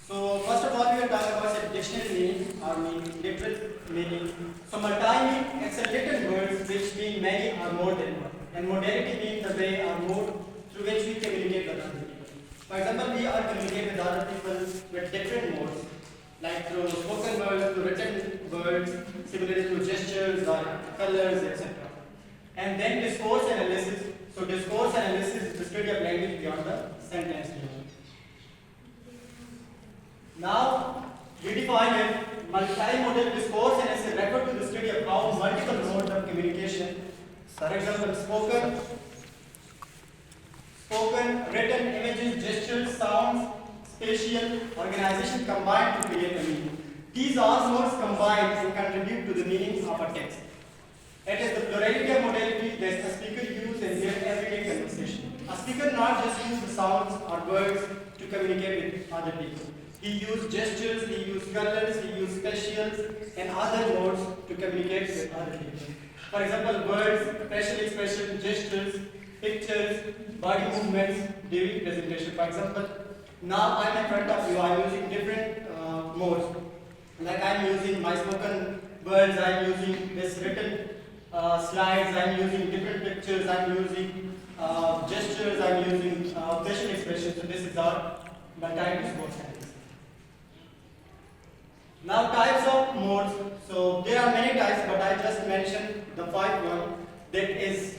So first of all, we will talk about the dictionary meaning or meaning, literal meaning. So multi mean it's a little words which mean many or more than one, and modality means the way or mode through which we communicate with other people. For example, we are communicate with other people with different modes, like through spoken words, through written words, similarly through gestures or colors, etc. And then discourse analysis. So discourse analysis is the study of language beyond the sentence level. Now, we define it multimodal discourse and is referred to the study of how multiple modes of communication, for example, spoken, written, images, gestures, sounds, spatial, organization combine to create a meaning. These all modes combine and contribute to the meaning of a text. It is the plurality of modality that a speaker uses in their everyday conversation. A speaker not just uses the sounds or words to communicate with other people. He uses gestures, he uses colors, he uses spatials and other modes to communicate with other people. For example, words, facial expression, gestures, pictures, body movements during presentation. For example, now I'm in front of you, I'm using different modes. Like I'm using my spoken words, I'm using this written slides, I'm using different pictures, I'm using gestures, I'm using facial expressions. So this is our multi-discourse. Now types of modes. So there are many types, but I just mentioned the 5 that is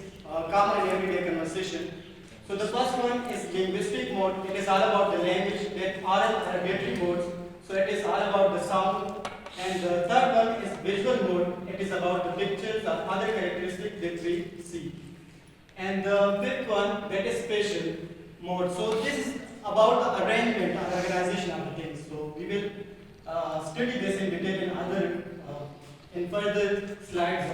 common in everyday conversation. So the first one is linguistic mode. It is all about the language, that oral arbitrary modes. So it is all about the sound. And the third one is visual mode. It is about the pictures or other characteristics that we see. And the fifth one, that is spatial mode. So this is about the arrangement or organization of the things. So we will study this in detail in further slides.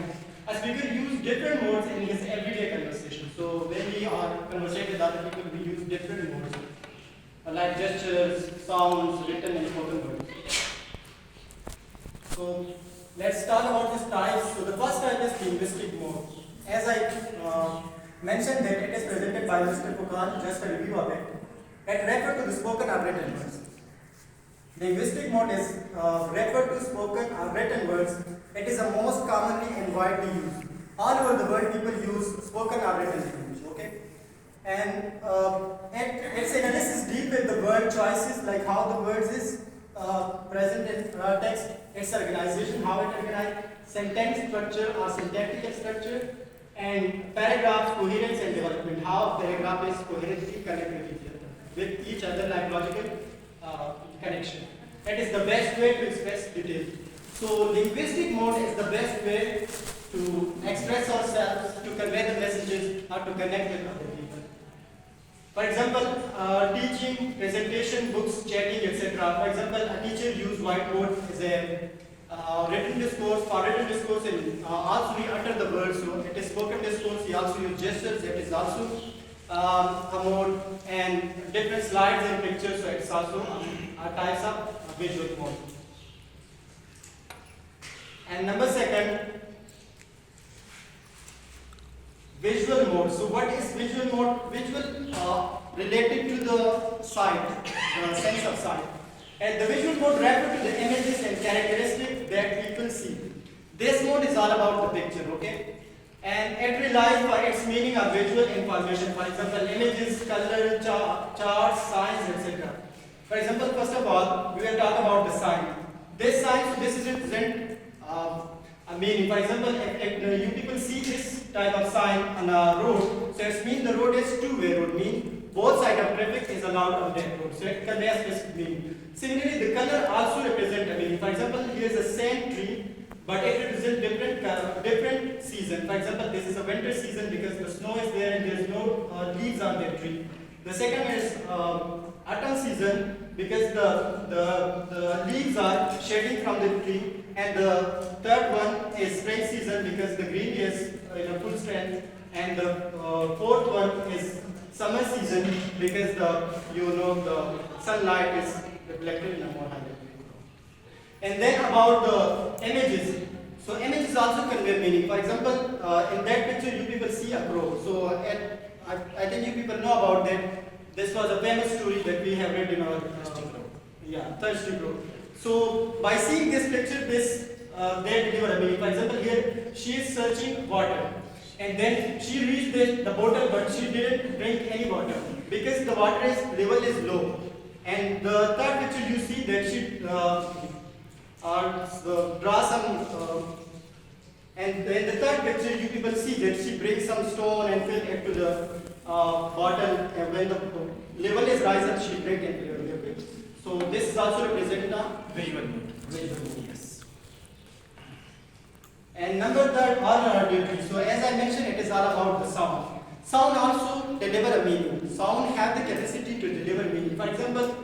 A speaker uses different modes in his everyday conversation. So when we are conversing with other people, we use different modes, like gestures, sounds, written and spoken words. So let's talk about these types. So the first type is linguistic mode. As I mentioned that it is presented by Mr. Foucault, just a review of it. It refers to the spoken or written words. Linguistic mode is referred to spoken or written words. It is the most commonly and widely used. All over the world, people use spoken or written language. Okay, and its analysis deal with the word choices, like how the words is present in text, its organization, how it organized, sentence structure or syntactical structure, and paragraph coherence and development. How paragraph is coherently connected with each other, like logical connection. That is the best way to express detail. So linguistic mode is the best way to express ourselves, to convey the messages, or to connect with other people. For example, teaching, presentation, books, chatting, etc. For example, a teacher uses whiteboard as a written discourse. For written discourse, also we utter the words. So it is spoken discourse. He also uses gestures. That is also a mode, and different slides and pictures. So it's also types of visual mode. And number second, visual mode. So what is visual mode? Visual related to the sight, the sense of sight. And the visual mode refers to the images and characteristics that people see. This mode is all about the picture, okay? And it relies for its meaning of visual information. For example, images, color, charts, signs, etc. For example, first of all, we will talk about the sign. This sign, so this is represent a meaning. For example, if you people see this type of sign on a road, so it means the road is two-way road, means both sides of traffic is allowed on that road. So it conveys specific meaning. Similarly, the color also represents a meaning. For example, here is a same tree, but it represents different season. For example, this is a winter season because the snow is there and there is no leaves on that tree. The second is autumn season because the leaves are shedding from the tree, and the third one is spring season because the green is in a full strength, and the fourth one is summer season because the sunlight is reflected in a more higher degree. And then about the images. So images also convey meaning. For example, in that picture you people see a crow. So I think you people know about that. This was a famous story that we have read in our Yeah, thirsty bro. So by seeing this picture, they deliver a meaning. For example, here she is searching water, and then she reached the bottle, but she didn't drink any water because the water level is low. And the third picture you see that she draw some. And in the third picture, you people see that she brings some stone and fill it to the bottle, and when the level is rising, she drink it. Okay. So this is also represent the visual mood. Visual mood, yes. And number third, oral duty. So as I mentioned, it is all about the sound. Sound also deliver a meaning. Sound have the capacity to deliver meaning. For example,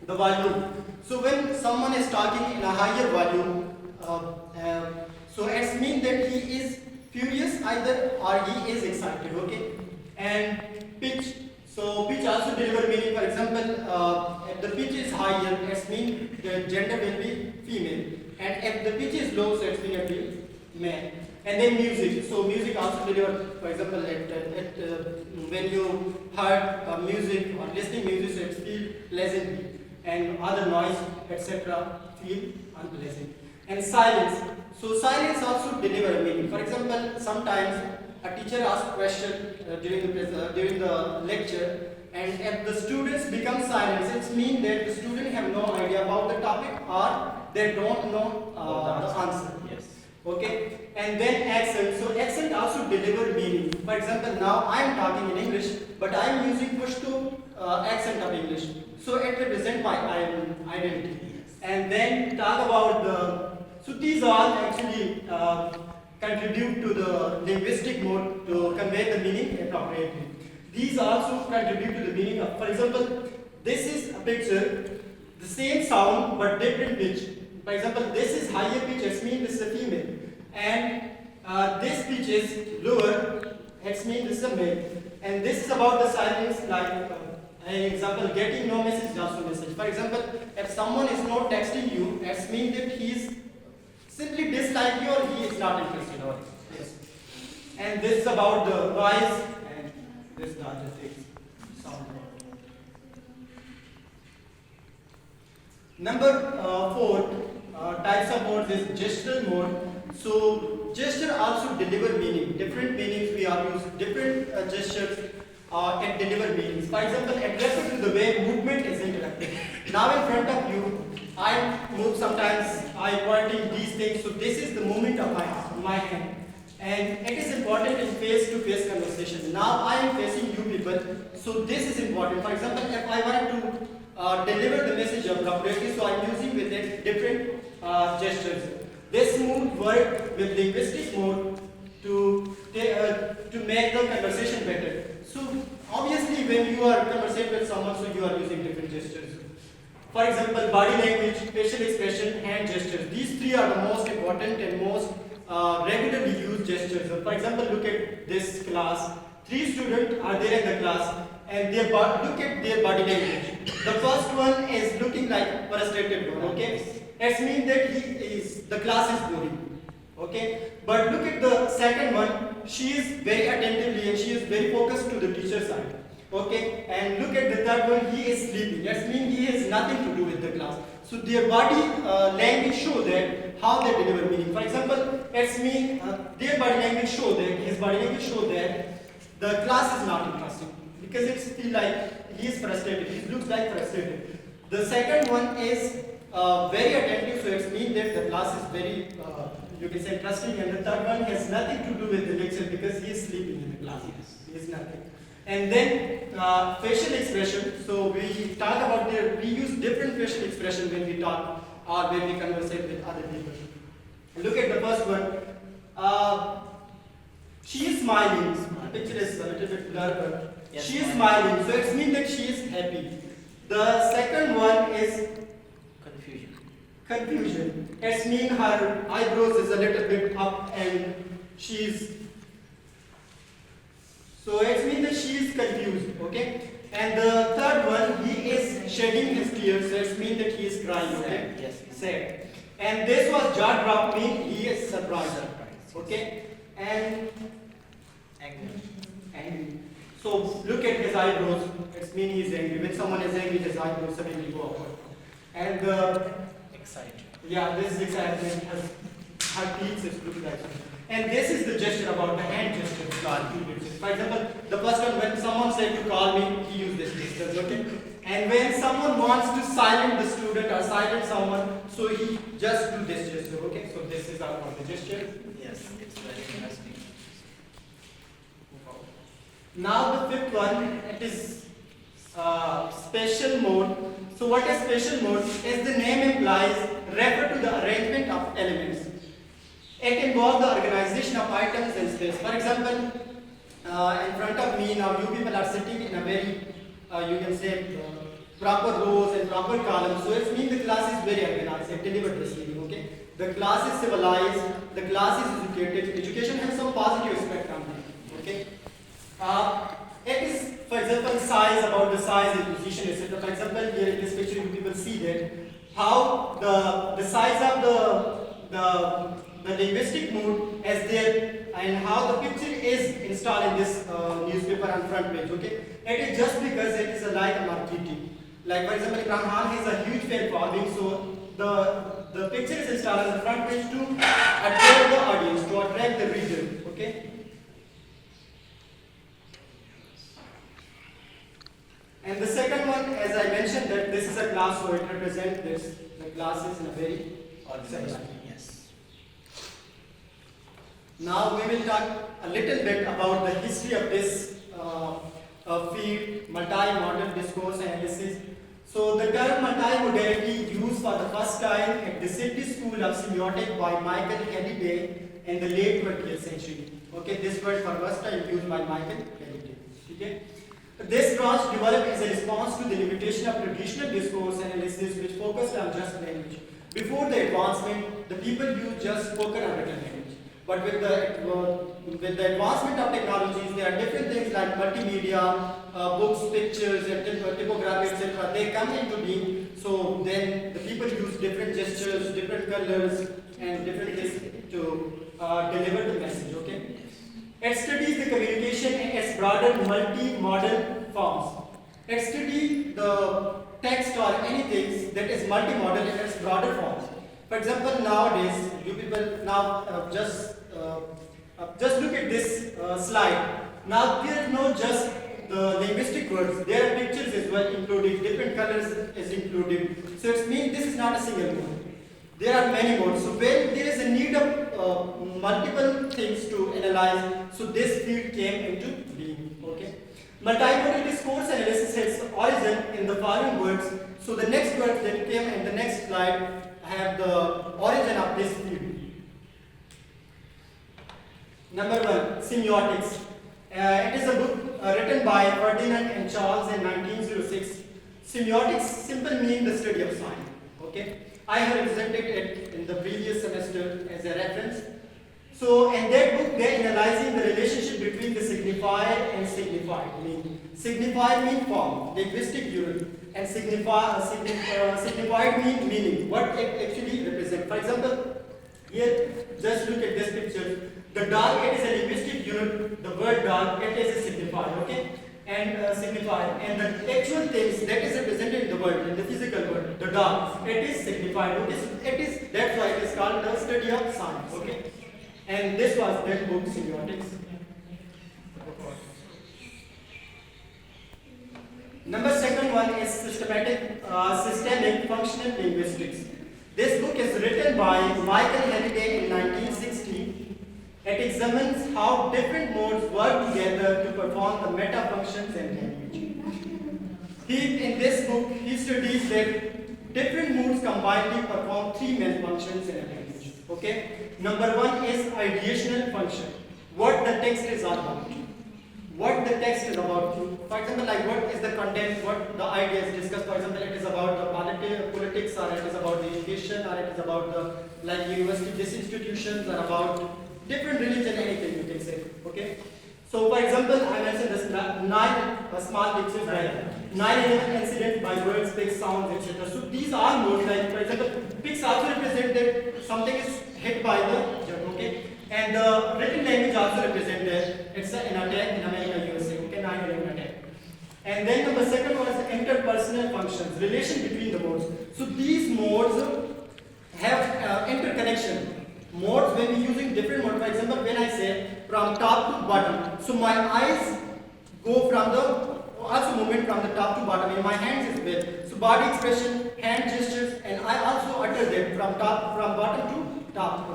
the volume. So when someone is talking in a higher volume, so it means that he is furious either or he is excited, okay? And pitch. So pitch also deliver meaning. For example, if the pitch is higher, it means the gender will be female. And if the pitch is low, so it means it will be male. And then music. So music also deliver. For example, when you heard music or listening music, so it feel pleasant, and other noise, etc., feel unpleasant. And silence. So silence also deliver meaning. For example, sometimes a teacher asks question during the lecture, and if the students become silent, it means that the students have no idea about the topic or they don't know the answer. Yes. Okay. And then accent. So accent also deliver meaning. For example, now I am talking in English, but I am using Pashto accent of English. So it represents my identity. And then talk about the. So these all actually contribute to the linguistic mode to convey the meaning appropriately. These also contribute to the meaning of, for example, this is a picture, the same sound but different pitch. For example, this is higher pitch, it means this is a female. And this pitch is lower, it means this is a male. And this is about the silence, like an example, getting no message is also message. For example, if someone is not texting you, it means that he is simply dislike you or he is not interested. Yes. And this is about the noise, and this is the other thing, sound. Number 4 types of modes is gestural mode. So gesture also deliver meaning. Different meanings we are using. Different gestures can deliver meanings. For example, it refers to the way movement is interacted. Now in front of you, I move sometimes, I pointing these things. So this is the movement of my hand. And it is important in face-to-face conversation. Now I am facing you people. So this is important. For example, if I want to deliver the message appropriately, so I am using with it different gestures. This mode work with linguistic mode to make the conversation better. So obviously when you are conversing with someone, so you are using different gestures. For example, body language, facial expression, hand gestures. These three are the most important and most regularly used gestures. For example, look at this class. 3 students are there in the class, and look at their body language. The first one is looking like frustrated one, okay? It means that the class is boring, okay? But look at the second one. She is very attentively and she is very focused to the teacher side. Okay, and look at the third one, he is sleeping. That means he has nothing to do with the class. So their body language show that how they deliver meaning. For example, it's mean their body language show that his body language show that the class is not interesting because it's feel like he is frustrated. He looks like frustrated. The second one is very attentive, so it means that the class is very you can say interesting, and the third one has nothing to do with the lecture because he is sleeping in the class. He is nothing. And then facial expression. So we talk about we use different facial expression when we talk or when we converse with other people. Look at the first one. She is smiling. The picture is a little bit blurred. Yes, she is smiling. So it means that she is happy. The second one is confusion. It means her eyebrows is a little bit up and she is. So it means that she is confused, okay? And the third one, he is shedding his tears, so it means that he is crying, okay? Yes. Sad. And this was jaw drop, means he is surprised, okay? And angry. So look at his eyebrows, it means he is angry. When someone is angry, his eyebrows suddenly go upward. And yeah, this is excitement has her teeth is look like. And this is the gesture about the hand gesture. For example, the first one when someone said to call me, he used this gesture, okay? And when someone wants to silence the student or silence someone, so he just do this gesture, okay? So this is about the gesture. Yes, it's very interesting. Now the fifth one, it is special mode. So what is special mode? As the name implies, refer to the arrangement of elements. It involves the organization of items in space. For example, in front of me now, you people are sitting in a very, you can say, proper rows and proper columns. So it means the class is very organized and delivered receiving. Okay, the class is civilized. The class is educated. Education has some positive aspect on it. Okay. It is, for example, size, about the size and position, etc. For example, here in this picture, you people see that how the size of the linguistic mood as there and how the picture is installed in this newspaper on front page. Okay, it is just because it is a like a marketing. Like for example, Imran Khan has a huge fan following, so the picture is installed on the front page to attract the audience, to attract the reader. Okay. And the second one, as I mentioned, that this is a class, so it represents this. The class is in a very organized. Yes. Now we will talk a little bit about the history of this field, multi-modal discourse analysis. So the term multi-modality used for the first time at the City School of Semiotics by Michael Halliday in the late 20th century. Okay, this word for first time used by Michael Halliday. Okay. This branch developed as a response to the limitation of traditional discourse analysis which focused on just language. Before the advancement, the people used just spoken or written language. But with the advancement of technologies, there are different things like multimedia, books, pictures, and typography, etc. They come into being. So then the people use different gestures, different colors, and different things to deliver the message. Okay. It studies the communication in its broader multi-modal forms. It studies the text or anything that is multi-modal in its broader forms. For example, nowadays, you people now just look at this slide. Now there is not just the linguistic words, there are pictures as well included, different colors is included. So it means this is not a single mode. There are many modes. So when there is a need of multiple things to analyze, so this field came into being. Okay. Multimodal discourse analysis has origin in the following words. So the next words that came in the next slide have the origin of this field. Number one, semiotics. It is a book written by Ferdinand and Charles in 1906. Semiotics simply means the study of sign. Okay. I have presented it in the previous semester as a reference. So in that book, they are analyzing the relationship between the signifier and signified. Signifier means form, linguistic unit, and signified means meaning, what it actually represents. For example, here, just look at this picture. The dog, it is a linguistic unit. The word dog, it is a signifier. Okay. And signifier, and the actual things that is represented in the world, in the physical world, the dog, it is signified. Okay, so it is, that's why it is called the study of signs. Okay, and this was that book, Semiotics. Number second one is systemic functional linguistics. This book is written by Michael Halliday in 1960. It examines how different modes work together to perform the meta functions in language. In this book, he studies that different modes combinedly perform three main functions in a language. Okay? Number one is ideational function. What the text is all about. What the text is about. For example, like what is the content, what the idea is discussed. For example, it is about the politics, or it is about the education, or it is about the like university, these institutions are about different religion, anything you can say. Okay. So, for example, I mentioned this 9 small pictures, right? 9/11 incident by words, pigs, sounds, etc. So these are modes. Like for example, pigs also represent that something is hit by the jet. Okay. And the written language also represents that it's an attack in America, USA. Okay, 9/11 attack. And then the second one is interpersonal functions, relation between the modes. So these modes have interconnection. Modes, when we using different modes, for example, when I say from top to bottom, so my eyes go from the also movement from the top to bottom, and my hands is there. So body expression, hand gestures, and I also utter them from bottom to top.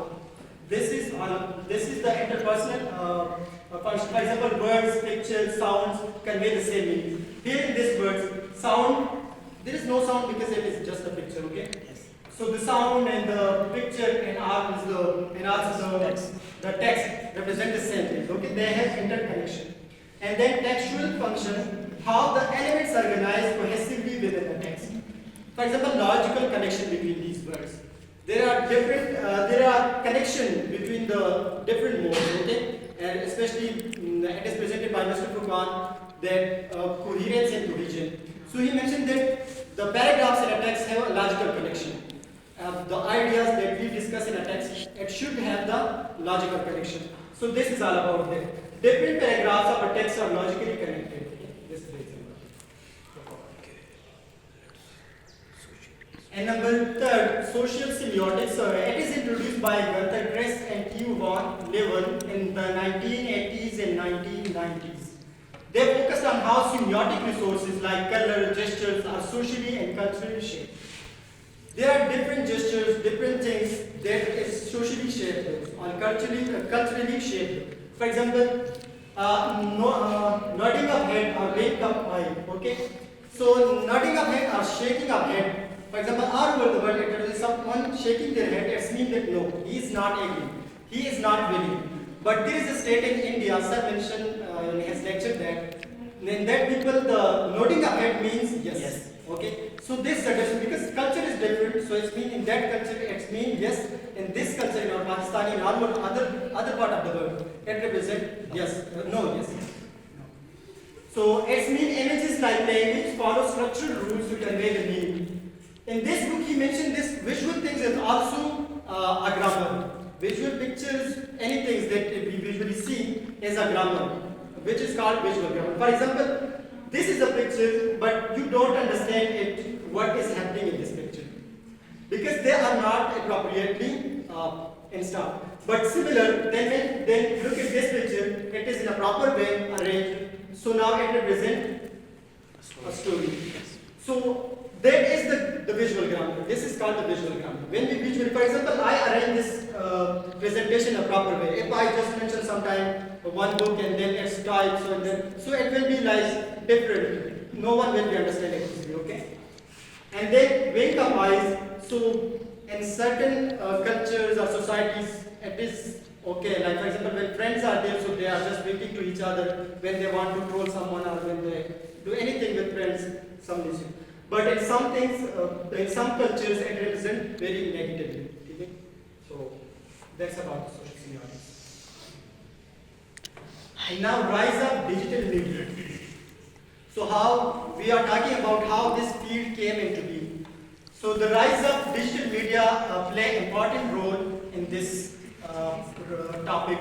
This is the interpersonal function. For example, words, pictures, sounds convey the same meaning. Here in this words, sound, there is no sound because it is just a picture, okay? Yes. So the sound and the picture and art is the text represent the same thing. Okay, they have interconnection. And then textual function, how the elements are organized cohesively within the text. For example, logical connection between these words. There are connection between the different modes, okay? And especially it is presented by Mr. Furqan that coherence and cohesion. So he mentioned that the paragraphs in a text have a logical connection. The ideas that we discuss in a text, it should have the logical connection. So this is all about that. Different paragraphs of a text are logically connected. This is the example. And number third, social semiotics. It is introduced by Gunther Kress and Theo von Leeuwen in the 1980s and 1990s. They focused on how semiotic resources like color, gestures are socially and culturally shaped. There are different gestures, different things that is socially shaped or culturally shaped. For example, nodding of head or raising of eye. Okay, so nodding of head or shaking of head. For example, all over the world, if there is someone shaking their head, it means that no, he is not agree, he is not willing. But there is a state in India, sir mentioned in his lecture that in that people the nodding of head means yes. Yes. Okay, so this suggestion because culture is different, so it's mean in that culture it means yes. In this culture in our Pakistani and all other part of the world, it represent yes, no, yes. So it's mean images like language follow structural rules to convey the meaning. In this book, he mentioned this visual things is also a grammar. Visual pictures, any things that we visually see is a grammar, which is called visual grammar. For example, this is a picture, but you don't understand it, what is happening in this picture. Because they are not appropriately installed. But similar, then look at this picture, it is in a proper way arranged. So now it represents a story. So that is the visual grammar. This is called the visual grammar. When we visually, for example, I arrange this presentation in a proper way. If I just mention sometime one book and then it's typed, so it will be like different. No one will be understanding easily, okay? And then wink of eyes. So in certain cultures or societies, it is okay. Like for example, when friends are there, so they are just winking to each other when they want to troll someone or when they do anything with friends, some issue. But in some things, in some cultures, it represents very negatively. Okay? So that's about the social semiotics. And now rise of digital media. So how we are talking about how this field came into being. So the rise of digital media play an important role in this topic.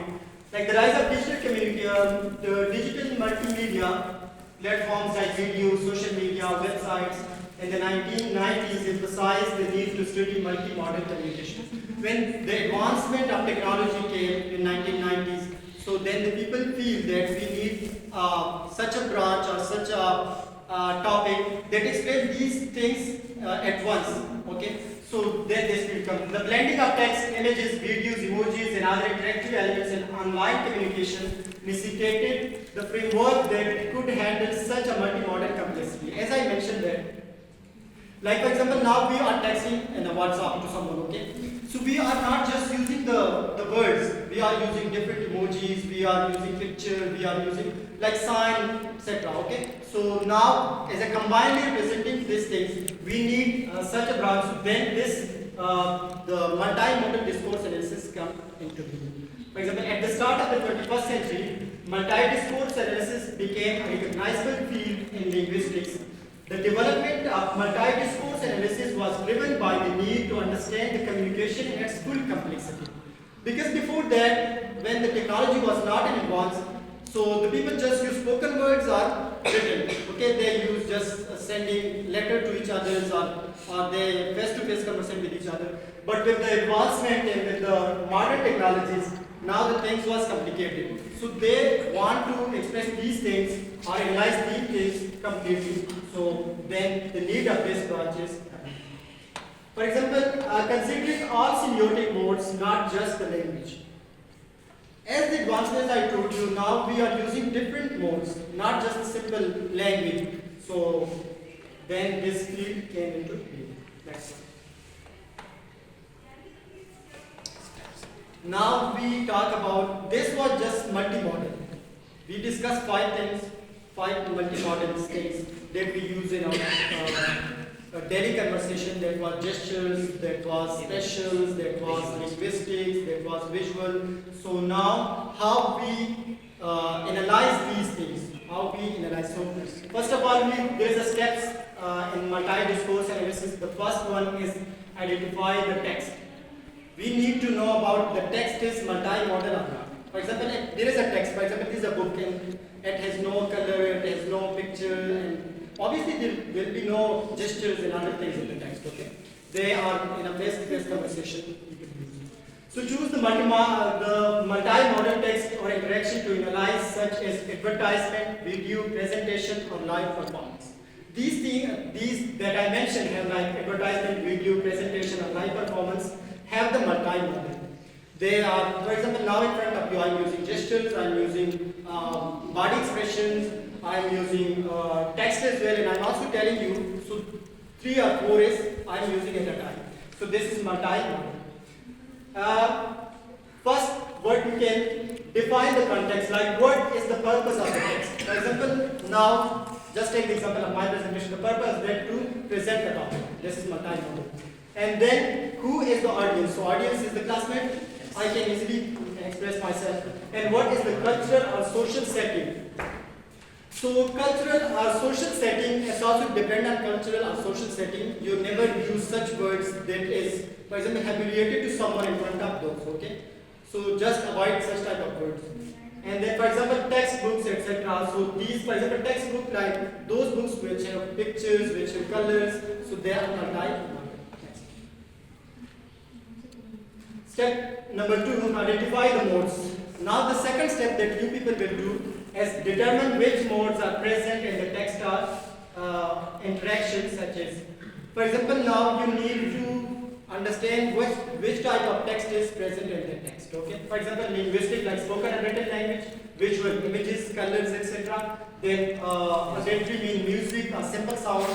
Like the rise of digital communication, the digital multimedia platforms like video, social media, websites in the 1990s emphasized the need to study multi-modal communication. When the advancement of technology came in 1990s, so then the people feel that we need such a branch or such a topic that explains these things at once. Okay, so then this will come. The blending of text, images, videos, emojis, and other interactive elements in online communication necessitated the framework that could handle such a multi-modal complexity. As I mentioned that. Like for example, now we are texting in a WhatsApp to someone, okay? So we are not just using the words, we are using different emojis, we are using picture, we are using like sign, etc. Okay? So now as a combined representing these things, we need such a branch, then this the multimodal discourse analysis come into being. For example, at the start of the 21st century, multi-discourse analysis became a recognizable field in linguistics. The development of multi-discourse analysis was driven by the need to understand the communication in its full complexity. Because before that, when the technology was not in advance, so the people just use spoken words or written. Okay, they use just sending letter to each other or they face-to-face conversation with each other. But with the advancement and with the modern technologies, now the things was complicated. So they want to express these things or analyze these things completely. So then the need of this branches. For example, considering all semiotic modes, not just the language. As the advancements I told you, now we are using different modes, not just a simple language. So then this field came into being. Next one. Now we talk about, this was just multimodal. We discussed 5 things, 5 multimodal things that we use in our daily conversation. That was gestures, that was specials, that was linguistics, that was visual. So now how we analyze these things, how we analyze. So first of all, there is a steps in multi-discourse analysis. The first one is identify the text. We need to know about the text is multimodal or not. For example, if there is a text, for example, this is a book and it has no color, it has no picture, and obviously there will be no gestures and other things in the text, okay? They are in a face-to-face conversation. So choose the multi-modal text or interaction to analyze, such as advertisement, video, presentation, or live performance. These things that I mentioned have like advertisement, video, presentation, or live performance have the multi-modal. They are, for example, now in front of you, I'm using gestures, I'm using body expressions, I'm using text as well, and I'm also telling you, so 3 or 4 is I'm using at a time. So this is multi-modal. First, what you can define the context, like what is the purpose of the text. For example, now, just take the example of my presentation. The purpose is that to present the topic. This is multi-modal. And then, who is the audience? So audience is the classmate. I can easily express myself. And what is the cultural or social setting? So cultural or social setting is also depend on cultural or social setting. You never use such words that is, for example, affiliated to someone in front of those, okay? So just avoid such type of words. And then, for example, textbooks, etc. So these, for example, textbook like those books which have pictures, which have colors, so they are multi-modal. Step number 2, identify the modes. Now the second step that you people will do is determine which modes are present in the text or interactions, such as, for example, now you need to understand which type of text is present in the text. Okay. For example, linguistic like spoken and written language, visual images, colors, etc. Then auditory mean music or simple sound.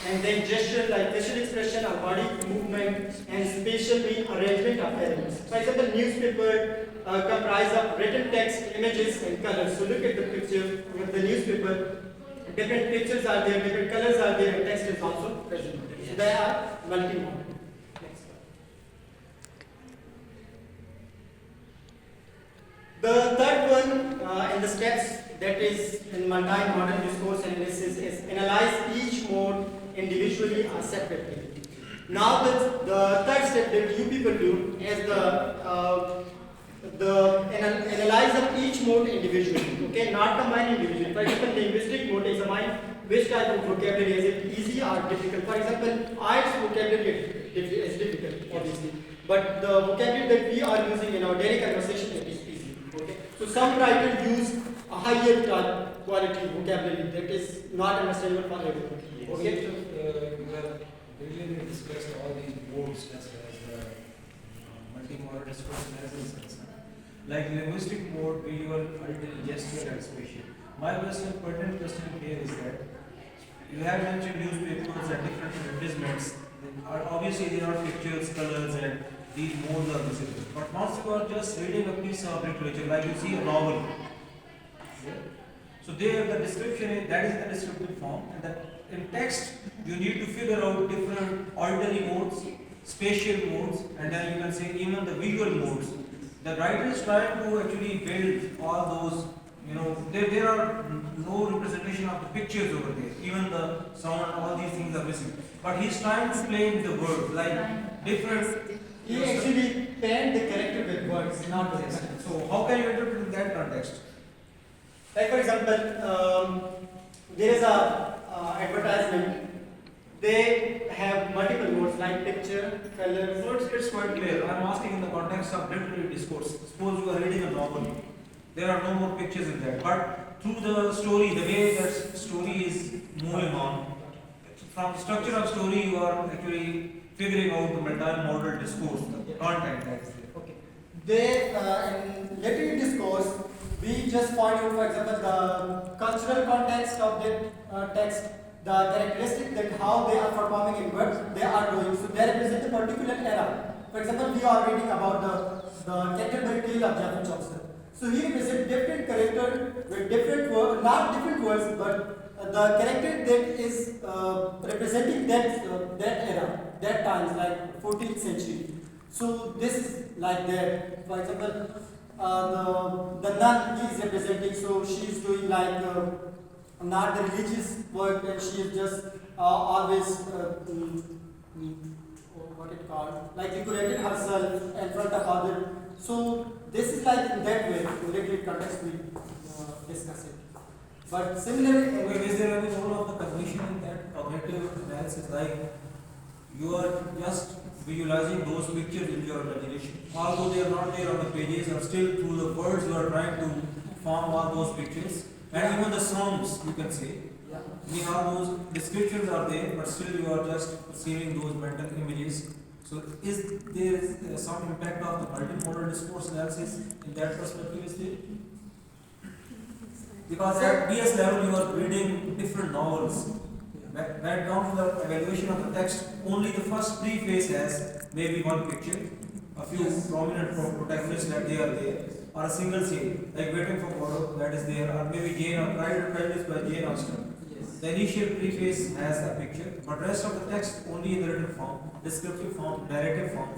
And then gesture like facial expression or body movement, and spatial mean arrangement of elements. For example, newspaper comprise of written text, images, and colors. So look at the picture with the newspaper. Different pictures are there, different colors are there, and text is also present. So they are multimodal. Next one. The third one in the steps that is in multi-modal discourse analysis is analyze each mode individually or separately. Now the third step that you people do is the analyze of each mode individually. Okay, not combine individually. For example, linguistic mode examine which type of vocabulary is it easy or difficult. For example, arts vocabulary is difficult, obviously, but the vocabulary that we are using in our daily conversation is easy. Okay, so some writers use a higher quality vocabulary that is not understandable for everyone. Okay. So, you have really discussed all these modes as well as the multimodal discourse analysis is concerned. Like linguistic mode, visual, auditory, gestural, and spatial. My personal pertinent question here is that you have mentioned newspapers and different advertisements. Obviously, there are pictures, colors, and these modes are visible. But once you are just reading a piece of literature, like you see a novel, so there the description that is the descriptive form, and that in text you need to figure out different auditory modes, spatial modes, and then you can say even the visual modes. The writer is trying to actually build all those, there are no representation of the pictures over there, even the sound, all these things are missing. But he's trying to play with the words, like different. He actually paired the character with words, not with text. So how can you interpret in that context? Like for example, there is a advertisement. They have multiple modes like picture, color. So it's quite clear. I'm asking in the context of literary discourse. Suppose you are reading a novel. There are no more pictures in that. But through the story, the way that story is moving on, from the structure of story, you are actually figuring out the multimodal discourse, the content that is there. Okay. They in literary discourse, we just find out, for example, the cultural context of that text, the characteristic that how they are performing in what they are doing. So they represent a particular era. For example, we are reading about the Canterbury Tale of Geoffrey Chaucer. So he represents different character with different words, not different words, but the character that is representing that era, that times like 14th century. So this is like that. For example, the nun he is representing. So she is doing like not the religious work, and she is just always what it called like decorated herself in front of other. So this is like in that way, in literary context we discuss it. But similarly, Is there any role of the cognition in that cognitive analysis? Like you are just visualizing those pictures in your imagination. Although they are not there on the pages, or still through the words you are trying to form all those pictures. And even the sounds, you can say. yeah. We have those descriptions are there, but still you are just perceiving those mental images. So is there some impact of the multimodal discourse analysis in that perspective is there? Because at BS level you are reading different novels. When it comes to the evaluation of the text, only the first preface has maybe one picture, a few prominent protagonists that they are there, or a single scene, like Waiting for Godot that is there, or maybe Jane or Pride and Prejudice by Jane Austen. The initial preface has a picture, but rest of the text only in the written form, descriptive form, narrative form.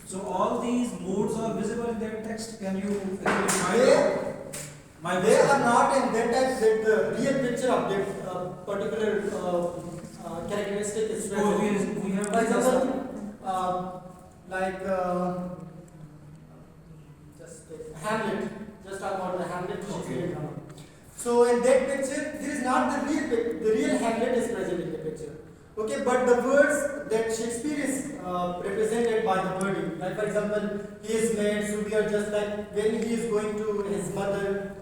So all these modes are visible in that text. Can you actually find out? They are not in that type that the real picture of that particular characteristic is present. Oh, we have For example, like just Hamlet. Just talk about the Hamlet. Okay. So in that picture, there is not the real Hamlet is present in the picture. Okay, but the words that Shakespeare is represented by the wording. Like for example, he is made, so we are just like when he is going to his mother,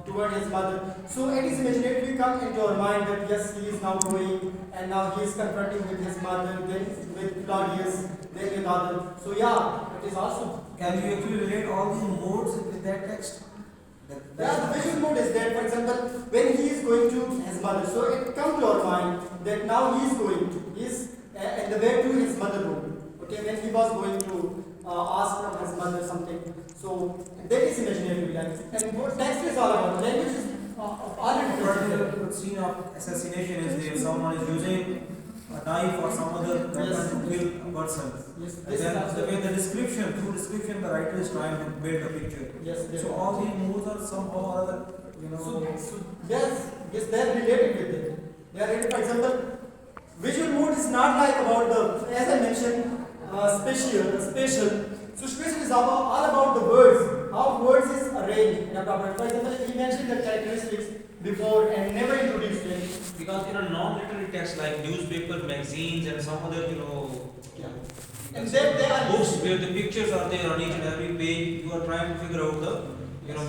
toward his mother. So it is immediately come into our mind that yes, he is now going, and now he is confronting with his mother, then with Claudius, then with other. So yeah, it is awesome. Can you actually relate all these modes in that text? Yeah, the visual mode is there. For example, when he is going to his mother, so it comes to our mind that now he is going to, he is in the way to his mother room. Okay, when he was going to ask from his mother something. So that is imaginary language. And what text is all about, language is already Particular scene of assassination is there. Someone is using a knife or some other weapon Yes. to kill a person. Yes, And this is then the absolutely. way the description, through description, the writer is trying to build a picture. Yes, yes. So all these modes are somehow or other, So yes, they are related with it. They are related. For example, visual mode is not like about the, as I mentioned, spatial. So spatial is all about the words, how words is arranged in a proper. For example, he mentioned the characteristics before and never introduced it. Because in a non-literary text like newspaper, magazines, and some other, Yeah. And then they are books where the pictures are there on each and every page, you are trying to figure out the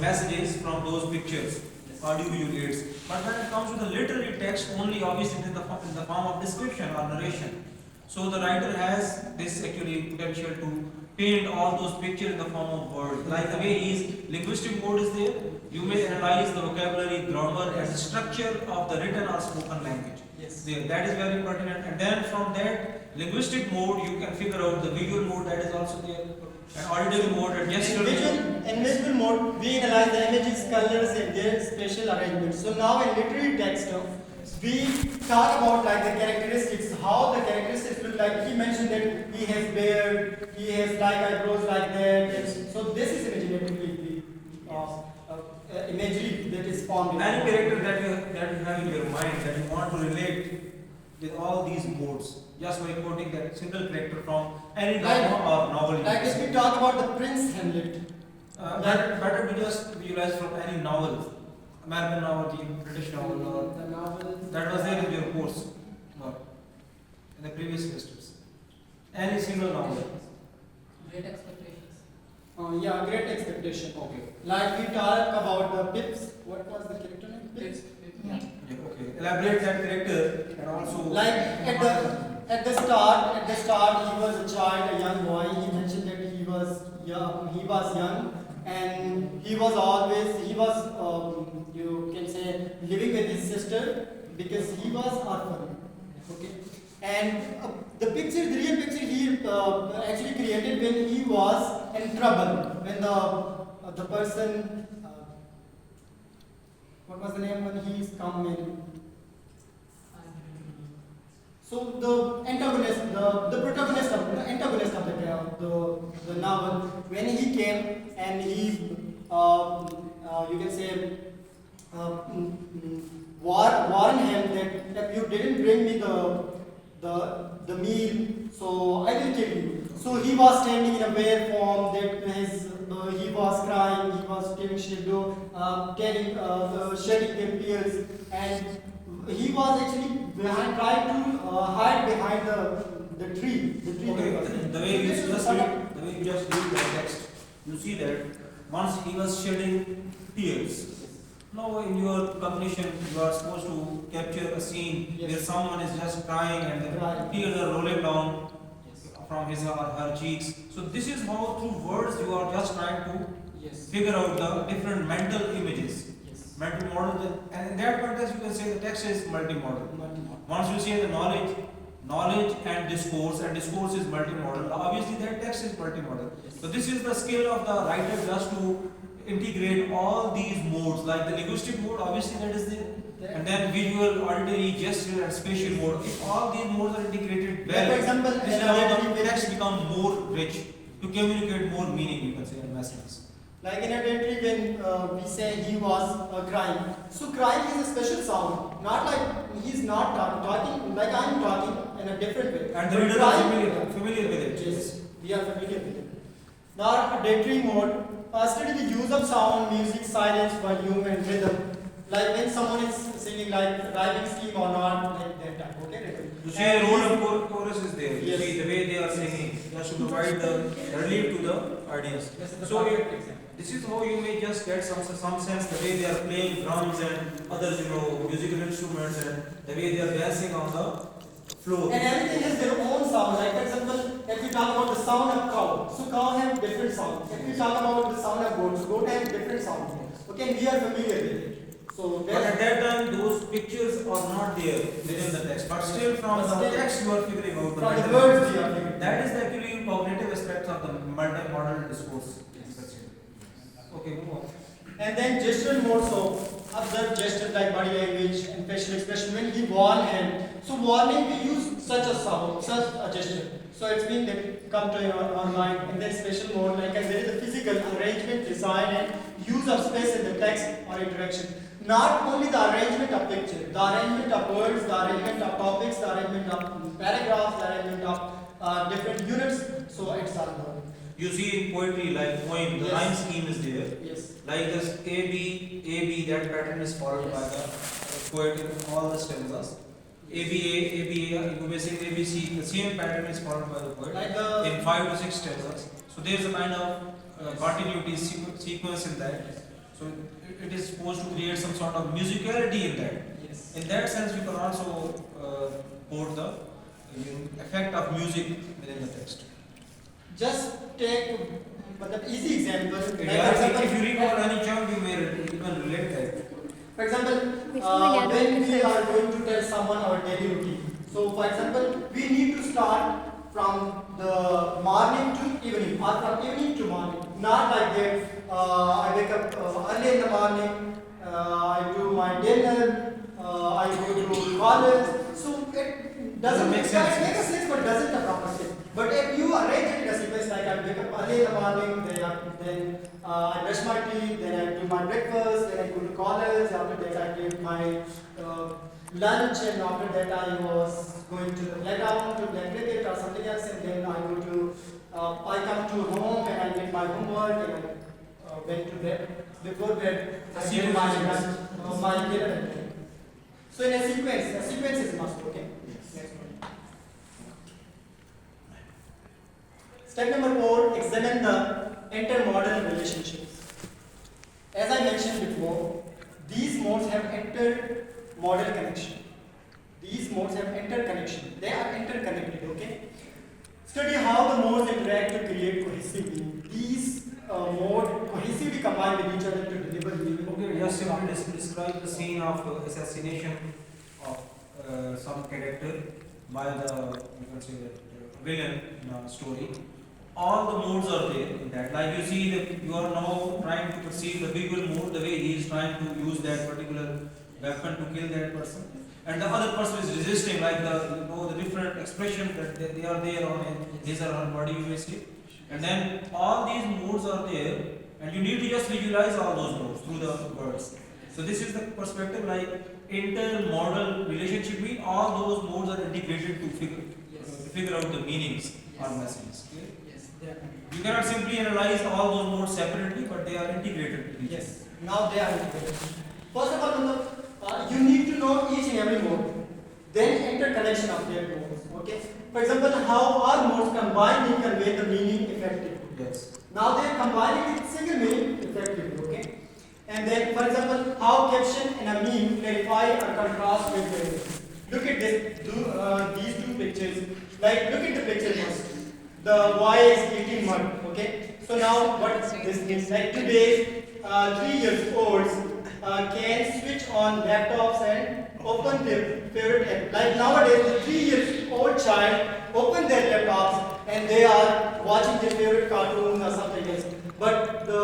messages from those pictures. Audio-visual aids. But when it comes to the literary text, only obviously in the form of description or narration. So the writer has this actually potential to paint all those pictures in the form of words. Like the way his linguistic mode is there, you may analyze the vocabulary, grammar, and the structure of the written or spoken language. Yes. There, that is very pertinent. And then from that linguistic mode, you can figure out the visual mode that is also there, and auditory mode, and gesture. In visual mode, we analyze the images, colors, and their spatial arrangement. So now in literary text, we talk about like the characteristics, how the characteristics look like. He mentioned that he has beard, he has like eyebrows like that. And so this is imaginatively imagery that is formed. In any character that you have in your mind that you want to relate with all these modes, just by quoting that single character from any drama or novel. Like if we talk about the Prince Hamlet. Better to just visualize from any novel. American novel, the British novel, or The novel. that was there in your course, or in the previous semesters? Any single novel? Great expectations. Yeah, Great Expectation. Okay. Like we talked about the Pips. What was the character name? Pips. Yeah. Yeah, okay. Elaborate that character and also. Like at the start he was a child, a young boy. He mentioned that he was young, and he was you can say living with his sister because he was orphan. Okay, and the real picture he actually created when he was in trouble, when the person what was the name when he's come in. So the antagonist, the protagonist of the novel, when he came and he, you can say, warned him that if you didn't bring me the meal, so I will kill you. So he was standing in a bare form that he was crying, he was giving shadow, shedding their tears, and he was actually trying to hide behind the tree. Okay, the way you just read the text, you see that once he was shedding tears. Now in your cognition, you are supposed to capture a scene where someone is just crying and the tears are rolling down from his or her cheeks. So this is how through words you are just trying to figure out the different mental images. Mental model, and in that context you can say the text is multimodal. Once you say the knowledge and discourse is multimodal, obviously that text is multimodal. So this is the skill of the writer just to integrate all these modes, like the linguistic mode, obviously that is there, and then visual, auditory, gestural and spatial mode. If all these modes are integrated well, for example, this is how the text becomes more rich to communicate more meaning, you can say, and messages. Like in a poetry, when we say he was crying. So crying is a special sound, not like he's not talking like I'm talking in a different way. And the reader is familiar with it. Yes, we are familiar with it. Now, daydream mode, study the use of sound, music, silence, volume, and rhythm. Like when someone is singing like rhyming scheme or not, like that type. Okay. You see the role of chorus is there. You Yes. see the way they are singing, just to provide the relief to the audience. So this is how you may just get some sense the way they are playing drums and other musical instruments and the way they are dancing on the floor. And everything has their own sound. Like for example, if we talk about the sound of cow, so cow have different sound. If we talk about the sound of goat, so goat have different sound. Okay, and we are familiar with it. So But at that time, those pictures are not there within the text. But still, from the text, you are figuring out from the mental- words we are figuring. That is the actually cognitive aspect of the multimodal discourse. Okay, move on. And then gestural mode, so observe gestures like body language and facial expression. When he warn him, so warning we use such a sound, such a gesture. So it's been that come to our mind. And then spatial mode, like I said, the physical arrangement, design, and use of space in the text or interaction. Not only the arrangement of picture, the arrangement of words, the arrangement of topics, the arrangement of paragraphs, the arrangement of different units. So it's all about. You see in poetry, like poem, the Yes. rhyme scheme is there. Yes. Like this A B, that pattern is followed by the poet in all the stanzas. A B A, you may say ABC, the same pattern is followed by the poet Like the in 5 to 6 stanzas. So there is a kind of continuity sequence in that. So it is supposed to create some sort of musicality in that. yes. In that sense, you can also quote the effect of music within the text. Just take the easy example. Like for If example, you recall any chunk, you may even relate that. For example, when we are going to tell someone our daily routine. So, for example, we need to start from the morning to evening, or from evening to morning. Not like that. I wake up early in the morning. I do my dinner. I go to college. So it doesn't make sense. It makes sense, but doesn't a proper sense. But if you arrange it in a sequence, like I wake up early in the morning, then I brush my teeth, then I do my breakfast, then I go to college, after that I take my lunch, and after that I was going to the playground to play cricket or something else, and then I go to, I come to home and I get my homework, and I went to bed. Before bed, I did my lunch. So in a sequence is must, okay? Next one. Step number 4, examine the intermodal relationships. As I mentioned before, these modes have intermodal connection. These modes have interconnection. They are interconnected, okay? Study how the modes interact to create cohesive meaning. These modes cohesively combine with each other to deliver meaning. Okay, just simply describe the scene of assassination of some character by the, you can say that, villain in a story. All the modes are there in that. Like you see that you are now trying to perceive the visual mode, the way he is trying to use that particular weapon to kill that person. And the other person is resisting, like the different expression that they are there on his or her body, you may see. And then all these modes are there, and you need to just visualize all those modes through the words. So this is the perspective, like intermodal relationship between all those modes are integrated to figure out the meanings or messages. Okay? Yes, they are. You cannot simply analyze all those modes separately, but they are integrated. Yes, now they are integrated. First of all, you need to know each and every mode, then interconnection of their modes. Okay. For example, how our modes combine and convey the meaning effectively. Yes. Now they are combining with single meaning effectively. Okay. And then, for example, how caption and a meme clarify or contrast with the image. Look at this. These two pictures. Like, look at the picture first. The boy is eating mud. Okay. So now, what this means? Like today's 3-year-olds can switch on laptops and open their favorite app. Like nowadays, the 3-year-old child open their laptops and they are watching their favorite cartoon or something else. But the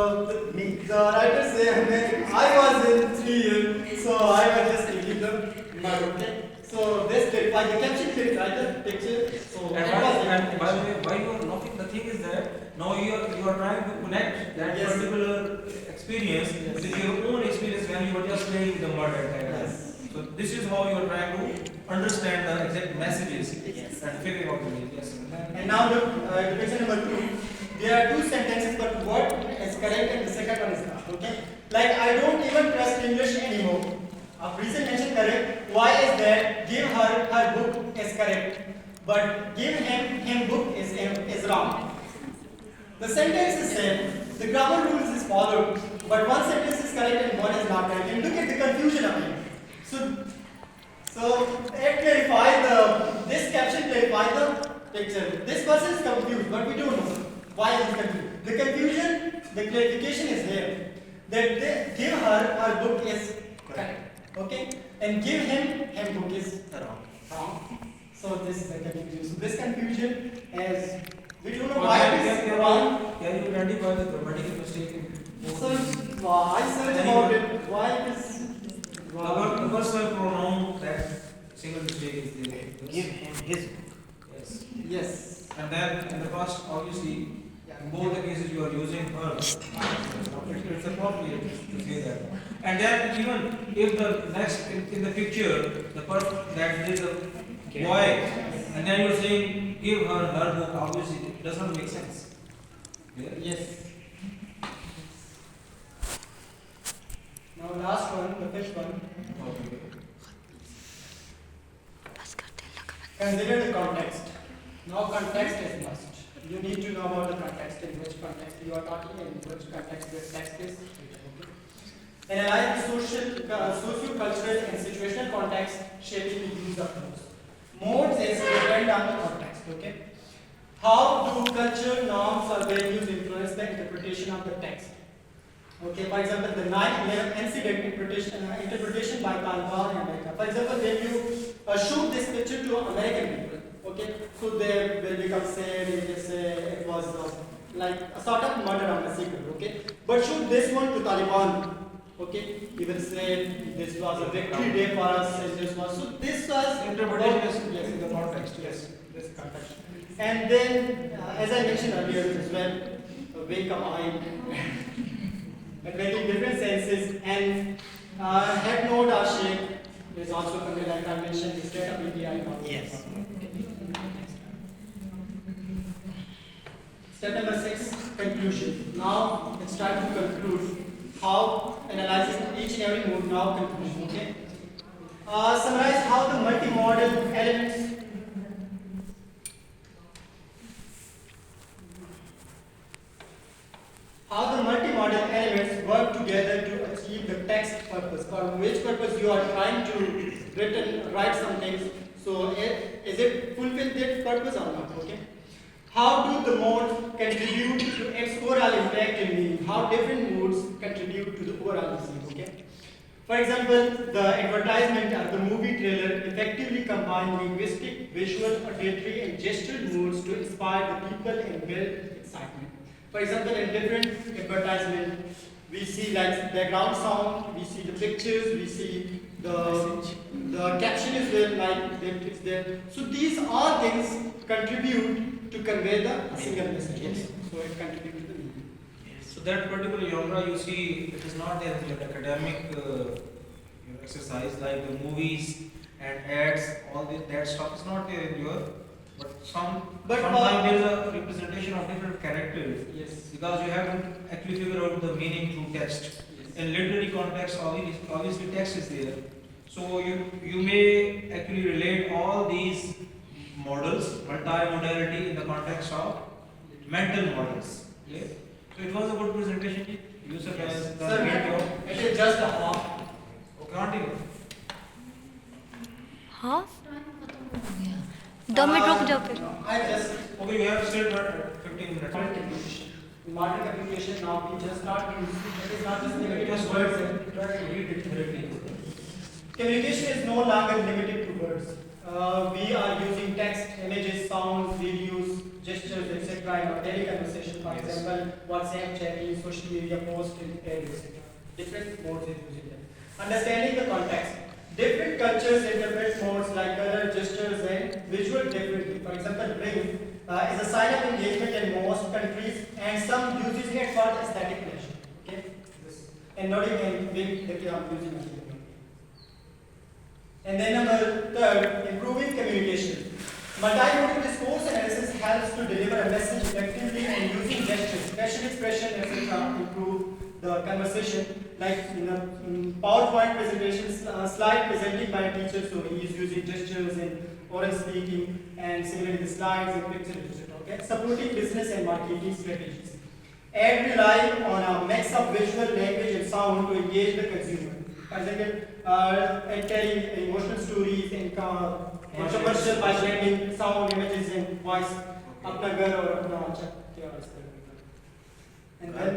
writer say, I was in 3 years, so I was just eating the mud. Okay. So this clarifies the caption clarifies the picture. So And by the way, why you are knocking, the thing is that now you are trying to connect that Yes. particular experience Yes. with your own experience when you were just playing the mud at that time. Yes. So this is how you are trying to understand the exact messages Yes. and figure out the meaning. Yes. And now look, question number 2. There are 2 sentences, but what is correct and the second one is not. Okay? Like, I don't even trust English anymore. A reason mentioned correct. Why is that? Give her book is correct, but give him book is wrong. The sentence is same. The grammar rules is followed, but one sentence is correct and one is not correct. And look at the confusion of it. So it clarifies this caption clarifies the picture. This person is confused, but we don't know why he is confused. The confusion, the clarification is here. That they give her book is correct. Okay? And give him book is wrong. So this is the confusion. So this confusion is we don't know why it is wrong. Can you identify the grammatical mistake in both? So I search about it. Why it is The personal pronoun, that single mistake is there. Give him his. Yes. Yes. And then in the past, obviously, in both the cases you are using her. It's appropriate to say that. And then even if the next in the picture, the person that there is a boy, and then you're saying give her book, obviously it does not make sense. Yeah? Yes. Now last one, the fifth one. Okay. Consider the context. Now context is must. You need to know about the context, in which context you are talking and in which context the text is. Analyze the socio-cultural and situational context shaping the use of modes. Modes is depend on the context, okay? How do culture, norms or values influence the interpretation of the text? Okay, for example, the 9/11 incident interpretation by Kanwal and America. For example, when you shoot this picture to American people, okay, so they will become sad, they will say it was like a sort of murder on a secret, okay? But shoot this one to Taliban, okay, he will say this was a victory day for us, and this was, so this was Interpretation is yes, in the context, yes. this context. And then, as I mentioned earlier as well, wake up eye, but making different senses, and head nod or shake is also something like I mentioned, the state of India. Yes. Step number 6, conclusion. Now it's time to conclude how analyzing each and every mode. Now conclusion. Okay. Summarize how the multimodal elements. How the multimodal elements work together to achieve the text purpose. For which purpose you are trying to write something. So is it fulfill that purpose or not? Okay. How do the modes contribute to its overall impact and meaning? How different modes contribute to the overall message? Okay. For example, the advertisement or the movie trailer effectively combine linguistic, visual, auditory, and gestural modes to inspire the people and build excitement. For example, in different advertisement, we see like background sound, we see the pictures, we see the caption is there, like that it's there. So these all things contribute to convey the single message. Yes. So it contributes to the meaning. So that particular genre, you see, it is not an academic exercise like the movies and ads. All that stuff is not there in your. But sometimes there is a representation of different characters. Yes. Because you have to actually figure out the meaning through text. In literary context, obviously text is there. So you may actually relate all these models, multimodality in the context of mental models. Okay? So it was a good presentation. Yusuf has done Sir, a great job. it is just a half. Okay, continue. हाँ time खत्म हो गया 2 minute रुक जाओ फिर I just Okay, you have still got 15 minutes. communication. Modern communication now we just start using it is not just limited Just to words. try to read it directly. Communication is no longer limited to words. We are using text, images, sounds, videos, gestures, etc. in our daily conversation. For Yes. example, WhatsApp, chatting, social media posts, etc. Different modes is using them. Understanding the context. Different cultures interpret modes like color, gestures, and visual differently. For example, ring is a sign of engagement in most countries, and some uses it for aesthetic pleasure. Okay, and not even wink that you are using it. And then number third, improving communication. Multimodal discourse analysis helps to deliver a message effectively and using gestures, facial expression, etc. improve the conversation. Like in a PowerPoint presentation slide presented by a teacher, so he is using gestures and oral speaking, and similarly the slides and pictures, etc. Okay, supporting business and marketing strategies. Ad rely on a mix of visual, language, and sound to engage the consumer. For example, and telling emotional stories and commercial by blending sound, images, and voice. अपना घर और अपना अच्छा क्या इस तरह का. And then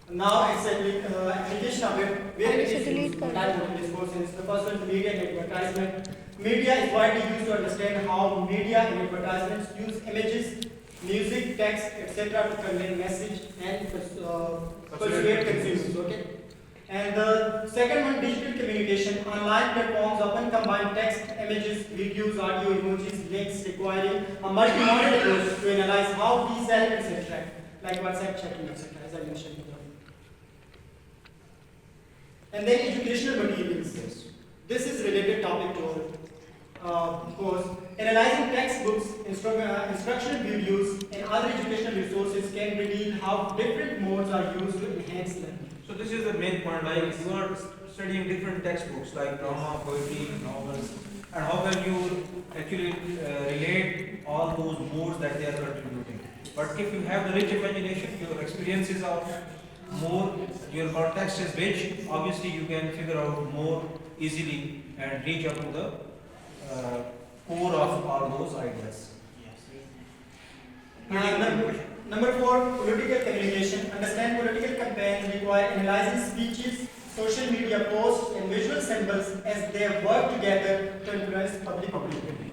now it's application of it. Where it is used, multimodal discourse is the first one, media and advertisement. Media is widely used to understand how media and advertisements use images, music, text, etc. to convey message and persuade consumers. Okay. And the second one, digital communication. Online platforms often combine text, images, videos, audio, emojis, links, requiring a multimodal approach to analyze how these elements interact, like WhatsApp, chatting, etc. As I mentioned before. And then educational materials. This is related topic to our course. Analyzing textbooks, instructional videos, and other educational resources can reveal how different modes are used to enhance learning. So this is the main point, like you are studying different textbooks like drama, poetry, novels, and how can you actually relate all those modes that they are contributing. But if you have the rich imagination, your experiences are more, your context is rich, obviously you can figure out more easily and reach up to the core of all those ideas. Number 4, political communication. Understand political campaigns require analyzing speeches, social media posts, and visual symbols as they work together to influence public opinion.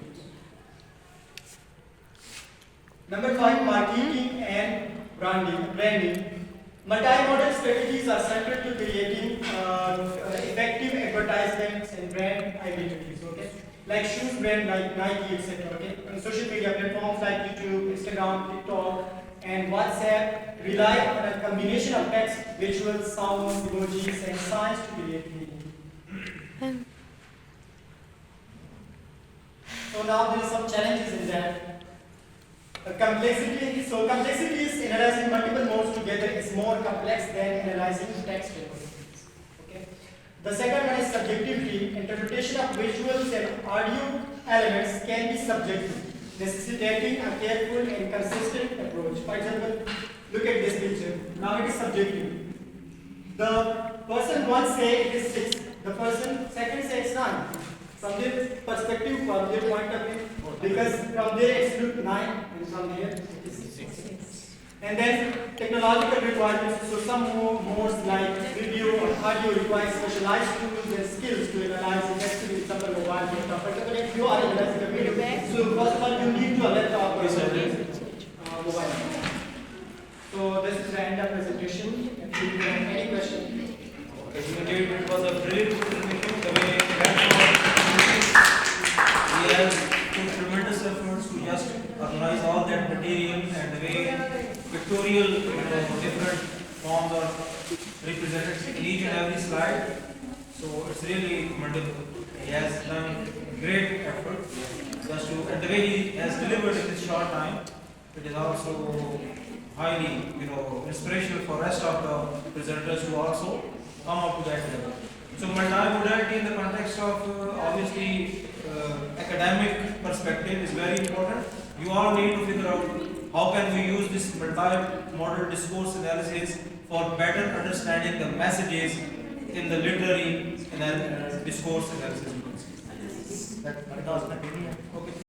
Number 5, marketing and branding. Multimodal strategies are central to creating effective advertisements and brand identities. Okay, like shoes brand like Nike, etc. Okay, and social media platforms like YouTube, Instagram, TikTok, and WhatsApp rely on a combination of text, visuals, sounds, emojis, and signs to create meaning. So now there are some challenges in that. Complexity is analyzing multiple modes together is more complex than analyzing text alone. Okay. The second one is subjectivity. Interpretation of visuals and audio elements can be subjective, necessitating a careful and consistent approach. For example, look at this picture. Now it is subjective. The person one say it is 6. The person second say it's 9. From their perspective, from their point of view, because from there it's look 9 and from here it is 6. And then technological requirements. So some modes like video or audio require specialized tools and skills to analyze effectively. For example, mobile phone. For example, if you are analyzing a video, so first of all you need to laptop or mobile phone. So this is the end of presentation. If you have any question. Indeed, it was a brilliant presentation. The way he has put tremendous efforts to just organize all that material and the way pictorial, different forms are represented in each and every slide. So it's really commendable. He has done great effort just to, and the way he has delivered in this short time, it is also highly, inspirational for rest of the presenters to also come up to that level. So multimodality in the context of obviously academic perspective is very important. You all need to figure out how can we use this multi-modal discourse analysis for better understanding the messages in the literary discourse analysis. Okay.